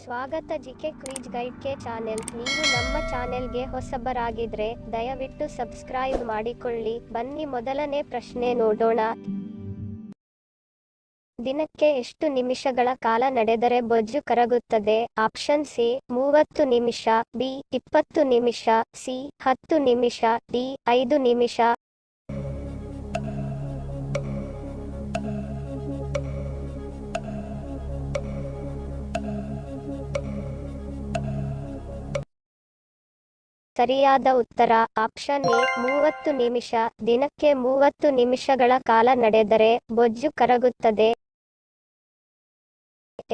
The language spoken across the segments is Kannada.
ಸ್ವಾಗತ ಜಿಕೆ ಕ್ವಿಜ್ ಗೈಡ್ ಕೆ ಚಾನೆಲ್. ನೀವು ನಮ್ಮ ಚಾನೆಲ್ಗೆ ಹೊಸಬರಾಗಿದ್ರೆ ದಯವಿಟ್ಟು ಸಬ್ಸ್ಕ್ರೈಬ್ ಮಾಡಿಕೊಳ್ಳಿ. ಬನ್ನಿ ಮೊದಲನೇ ಪ್ರಶ್ನೆ ನೋಡೋಣ. ದಿನಕ್ಕೆ ಎಷ್ಟು ನಿಮಿಷಗಳ ಕಾಲ ನಡೆದರೆ ಬೊಜ್ಜು ಕರಗುತ್ತದೆ? ಆಪ್ಷನ್ ಸಿ 30 ನಿಮಿಷ, ಬಿ 20 ನಿಮಿಷ, ಸಿ 10 ನಿಮಿಷ, ಡಿ 5 ನಿಮಿಷ. ಸರಿಯಾದ ಉತ್ತರ ಆಪ್ಷನ್ ಎ 30 ನಿಮಿಷ. ದಿನಕ್ಕೆ 30 ನಿಮಿಷಗಳ ಕಾಲ ನಡೆದರೆ ಬೊಜ್ಜು ಕರಗುತ್ತದೆ.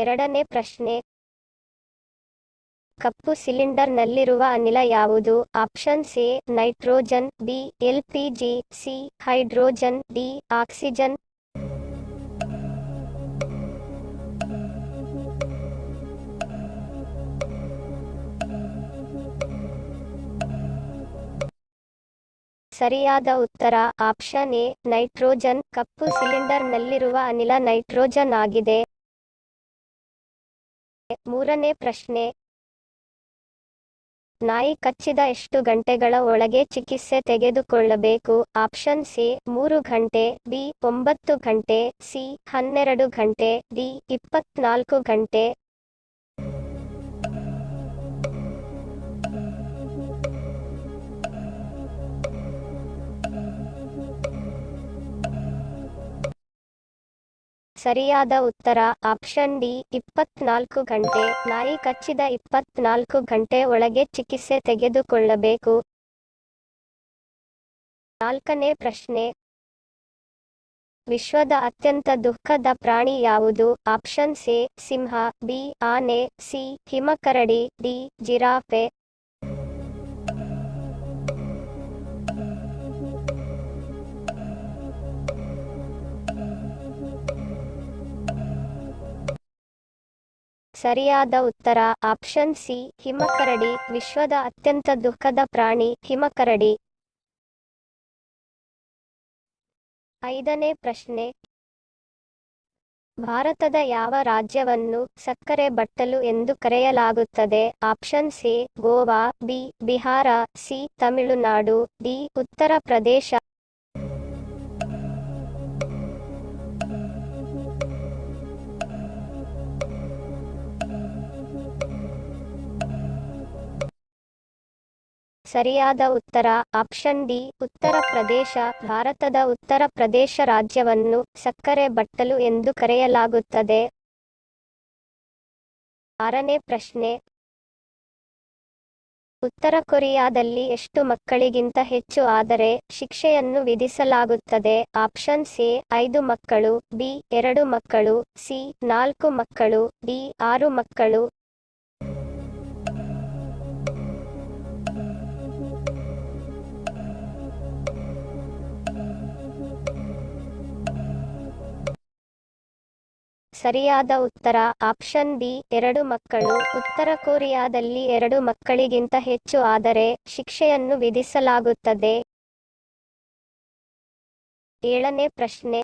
ಎರಡನೇ ಪ್ರಶ್ನೆ. ಕಪ್ಪು ಸಿಲಿಂಡರ್ನಲ್ಲಿರುವ ಅನಿಲ ಯಾವುದು? Option C nitrogen, B LPG, C hydrogen, D oxygen. ಸರಿಯಾದ ಉತ್ತರ ಆಪ್ಷನ್ ಎ ನೈಟ್ರೋಜನ್. ಕಪ್ಪು ಸಿಲಿಂಡರ್ನಲ್ಲಿರುವ ಅನಿಲ ನೈಟ್ರೋಜನ್ ಆಗಿದೆ. ಮೂರನೇ ಪ್ರಶ್ನೆ. ನಾಯಿ ಕಚ್ಚಿದ ಎಷ್ಟು ಗಂಟೆಗಳ ಒಳಗೆ ಚಿಕಿತ್ಸೆ ತೆಗೆದುಕೊಳ್ಳಬೇಕು? ಆಪ್ಷನ್ ಸಿ 3 ಗಂಟೆ, ಬಿ 9 ಗಂಟೆ, ಸಿ 12 ಗಂಟೆ, ಡಿ 24 ಗಂಟೆ. ಸರಿಯಾದ ಉತ್ತರ ಆಪ್ಷನ್ ಡಿ 24 ಗಂಟೆ. ನಾಯಿ ಕಚ್ಚಿದ 24 ಗಂಟೆ ಒಳಗೆ ಚಿಕಿತ್ಸೆ ತೆಗೆದುಕೊಳ್ಳಬೇಕು. ನಾಲ್ಕನೇ ಪ್ರಶ್ನೆ. ವಿಶ್ವದ ಅತ್ಯಂತ ದುಃಖದ ಪ್ರಾಣಿ ಯಾವುದು? ಆಪ್ಷನ್ ಸಿ ಸಿಂಹ, ಬಿ ಆನೆ, ಸಿ ಹಿಮಕರಡಿ, ಡಿ ಜಿರಾಫೆ. ಸರಿಯಾದ ಉತ್ತರ ಆಪ್ಷನ್ ಸಿ ಹಿಮಕರಡಿ. ವಿಶ್ವದ ಅತ್ಯಂತ ದುಃಖದ ಪ್ರಾಣಿ ಹಿಮಕರಡಿ. ಐದನೇ ಪ್ರಶ್ನೆ. ಭಾರತದ ಯಾವ ರಾಜ್ಯವನ್ನು ಸಕ್ಕರೆ ಬಟ್ಟಲು ಎಂದು ಕರೆಯಲಾಗುತ್ತದೆ? Option C Goa, B Bihar, C Tamil Nadu, D Uttar Pradesh. ಸರಿಯಾದ ಉತ್ತರ ಆಪ್ಷನ್ ಡಿ ಉತ್ತರ ಪ್ರದೇಶ. ಭಾರತದ ಉತ್ತರ ಪ್ರದೇಶ ರಾಜ್ಯವನ್ನು ಸಕ್ಕರೆ ಬಟ್ಟಲು ಎಂದು ಕರೆಯಲಾಗುತ್ತದೆ. ಆರನೇ ಪ್ರಶ್ನೆ. ಉತ್ತರ ಕೊರಿಯಾದಲ್ಲಿ ಎಷ್ಟು ಮಕ್ಕಳಿಗಿಂತ ಹೆಚ್ಚು ಆದರೆ ಶಿಕ್ಷೆಯನ್ನು ವಿಧಿಸಲಾಗುತ್ತದೆ? ಆಪ್ಷನ್ ಸಿ 5 ಮಕ್ಕಳು, ಬಿ 2 ಮಕ್ಕಳು, ಸಿ 4 ಮಕ್ಕಳು, ಡಿ 6 ಮಕ್ಕಳು. ಸರಿಯಾದ ಉತ್ತರ ಆಪ್ಷನ್ ಬಿ 2 ಮಕ್ಕಳು. ಉತ್ತರ ಕೊರಿಯಾದಲ್ಲಿ 2 ಮಕ್ಕಳಿಗಿಂತ ಹೆಚ್ಚು ಆದರೆ ಶಿಕ್ಷೆಯನ್ನು ವಿಧಿಸಲಾಗುತ್ತದೆ. ಏಳನೇ ಪ್ರಶ್ನೆ.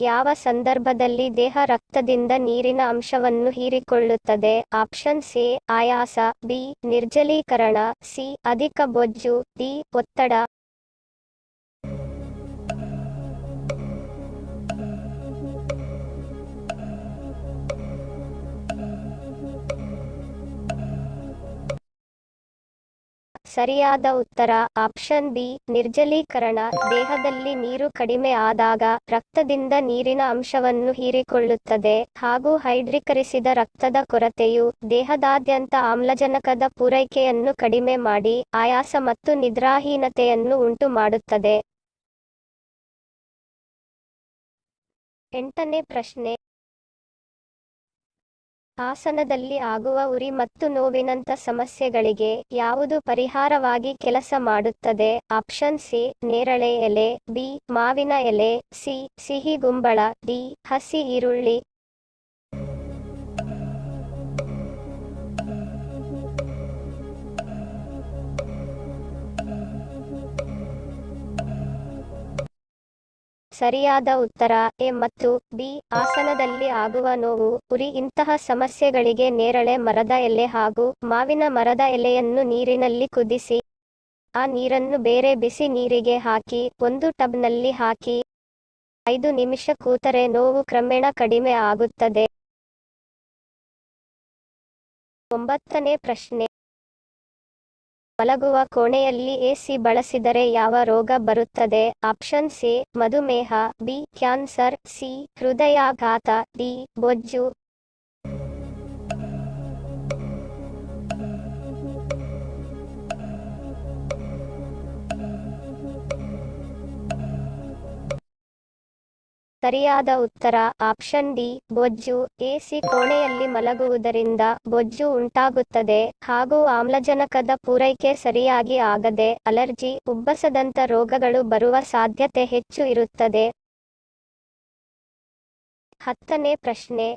ಯಾವ ಸಂದರ್ಭದಲ್ಲಿ ದೇಹ ರಕ್ತದಿಂದ ನೀರಿನ ಅಂಶವನ್ನು ಹೀರಿಕೊಳ್ಳುತ್ತದೆ? ಆಪ್ಷನ್ ಸಿ ಆಯಾಸ, ಬಿ ನಿರ್ಜಲೀಕರಣ, ಸಿ ಅಧಿಕ ಬೊಜ್ಜು, ಡಿ ಒತ್ತಡ. ಸರಿಯಾದ ಉತ್ತರ ಆಪ್ಷನ್ ಬಿ ನಿರ್ಜಲೀಕರಣ. ದೇಹದಲ್ಲಿ ನೀರು ಕಡಿಮೆ ಆದಾಗ ರಕ್ತದಿಂದ ನೀರಿನ ಅಂಶವನ್ನು ಹೀರಿಕೊಳ್ಳುತ್ತದೆ ಹಾಗೂ ಹೈಡ್ರೀಕರಿಸಿದ ರಕ್ತದ ಕೊರತೆಯು ದೇಹದಾದ್ಯಂತ ಆಮ್ಲಜನಕದ ಪೂರೈಕೆಯನ್ನು ಕಡಿಮೆ ಮಾಡಿ ಆಯಾಸ ಮತ್ತು ನಿದ್ರಾಹೀನತೆಯನ್ನು ಉಂಟು ಮಾಡುತ್ತದೆ. ಎಂಟನೇ ಪ್ರಶ್ನೆ. ಆಸನದಲ್ಲಿ ಆಗುವ ಉರಿ ಮತ್ತು ನೋವಿನಂಥ ಸಮಸ್ಯೆಗಳಿಗೆ ಯಾವುದು ಪರಿಹಾರವಾಗಿ ಕೆಲಸ ಮಾಡುತ್ತದೆ? ಆಪ್ಷನ್ ಸಿ ನೇರಳೆ ಎಲೆ, ಬಿ ಮಾವಿನ ಎಲೆ, ಸಿ ಸಿಹಿ ಗುಂಬಳ, ಡಿ ಹಸಿ ಈರುಳ್ಳಿ. ಸರಿಯಾದ ಉತ್ತರ ಎ ಮತ್ತು ಬಿ. ಆಸನದಲ್ಲಿ ಆಗುವ ನೋವು, ಉರಿ ಇಂತಹ ಸಮಸ್ಯೆಗಳಿಗೆ ನೇರಳೆ ಮರದ ಎಲೆ ಹಾಗೂ ಮಾವಿನ ಮರದ ಎಲೆಯನ್ನು ನೀರಿನಲ್ಲಿ ಕುದಿಸಿ ಆ ನೀರನ್ನು ಬೇರೆ ಬಿಸಿ ನೀರಿಗೆ ಹಾಕಿ ಒಂದು ಟಬ್ನಲ್ಲಿ ಹಾಕಿ 5 ನಿಮಿಷ ಕೂತರೆ ನೋವು ಕ್ರಮೇಣ ಕಡಿಮೆ ಆಗುತ್ತದೆ. 9ನೇ ಪ್ರಶ್ನೆ. ಮಲಗುವ ಕೋಣೆಯಲ್ಲಿ ಎಸಿ ಬಳಸಿದರೆ ಯಾವ ರೋಗ ಬರುತ್ತದೆ? ಆಪ್ಷನ್ಸ್ ಎ ಮಧುಮೇಹ, ಬಿ ಕ್ಯಾನ್ಸರ್, ಸಿ ಹೃದಯಾಘಾತ, ಡಿ ಬೊಜ್ಜು. ಸರಿಯಾದ ಉತ್ತರ ಆಪ್ಷನ್ ಡಿ ಬೊಜ್ಜು. ಎಸಿ ಕೋಣೆಯಲ್ಲಿ ಮಲಗುವುದರಿಂದ ಬೊಜ್ಜು ಉಂಟಾಗುತ್ತದೆ ಹಾಗೂ ಆಮ್ಲಜನಕದ ಪೂರೈಕೆ ಸರಿಯಾಗಿ ಆಗದೆ ಅಲರ್ಜಿ, ಉಬ್ಬಸದಂತ ರೋಗಗಳು ಬರುವ ಸಾಧ್ಯತೆ ಹೆಚ್ಚು ಇರುತ್ತದೆ. 10ನೇ ಪ್ರಶ್ನೆ.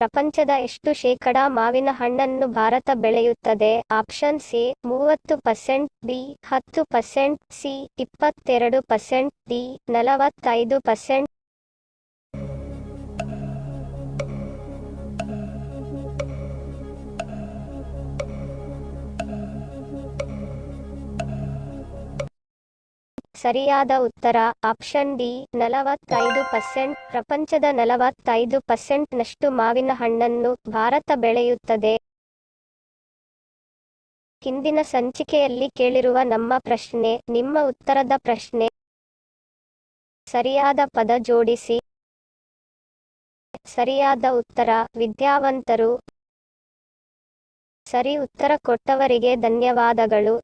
ಪ್ರಪಂಚದ ಎಷ್ಟು ಶೇಕಡಾ ಮಾವಿನ ಹಣ್ಣನ್ನು ಭಾರತ ಬೆಳೆಯುತ್ತದೆ? Options A 30%, B 10%, C 22%, D 45%. ಸರಿಯಾದ ಉತ್ತರ ಆಪ್ಷನ್ ಡಿ 45%. ಪ್ರಪಂಚದ 45% ನಷ್ಟು ಮಾವಿನ ಹಣ್ಣನ್ನು ಭಾರತ ಬೆಳೆಯುತ್ತದೆ. ಹಿಂದಿನ ಸಂಚಿಕೆಯಲ್ಲಿ ಕೇಳಿರುವ ನಮ್ಮ ಪ್ರಶ್ನೆ, ನಿಮ್ಮ ಉತ್ತರದ ಪ್ರಶ್ನೆ. ಸರಿಯಾದ ಪದ ಜೋಡಿಸಿ. ಸರಿಯಾದ ಉತ್ತರ ವಿದ್ಯಾವಂತರು. ಸರಿ ಉತ್ತರ ಕೊಟ್ಟವರಿಗೆ ಧನ್ಯವಾದಗಳು.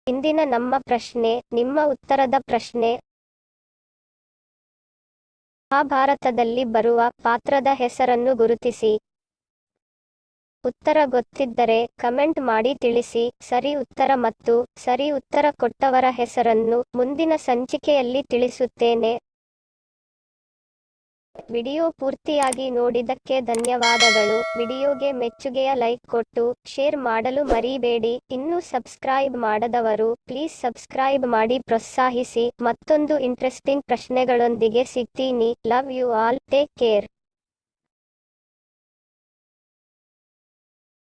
ಇಂದಿನ ನಮ್ಮ ಪ್ರಶ್ನೆ, ನಿಮ್ಮ ಉತ್ತರದ ಪ್ರಶ್ನೆ. ಮಹಾಭಾರತದಲ್ಲಿ ಬರುವ ಪಾತ್ರದ ಹೆಸರನ್ನು ಗುರುತಿಸಿ. ಉತ್ತರ ಗೊತ್ತಿದ್ದರೆ ಕಮೆಂಟ್ ಮಾಡಿ ತಿಳಿಸಿ. ಸರಿ ಉತ್ತರ ಮತ್ತು ಸರಿ ಉತ್ತರ ಕೊಟ್ಟವರ ಹೆಸರನ್ನು ಮುಂದಿನ ಸಂಚಿಕೆಯಲ್ಲಿ ತಿಳಿಸುತ್ತೇನೆ. ವಿಡಿಯೋ ಪೂರ್ತಿಯಾಗಿ ನೋಡಿದ್ದಕ್ಕೆ ಧನ್ಯವಾದಗಳು. ವಿಡಿಯೋಗೆ ಮೆಚ್ಚುಗೆಯ ಲೈಕ್ ಕೊಟ್ಟು ಶೇರ್ ಮಾಡಲು ಮರಿಬೇಡಿ. ಇನ್ನೂ ಸಬ್ಸ್ಕ್ರೈಬ್ ಮಾಡದವರು ಪ್ಲೀಸ್ ಸಬ್ಸ್ಕ್ರೈಬ್ ಮಾಡಿ ಪ್ರೋತ್ಸಾಹಿಸಿ. ಮತ್ತೊಂದು ಇಂಟ್ರೆಸ್ಟಿಂಗ್ ಪ್ರಶ್ನೆಗಳೊಂದಿಗೆ ಸಿಗ್ತೀನಿ. Love you all. Take care.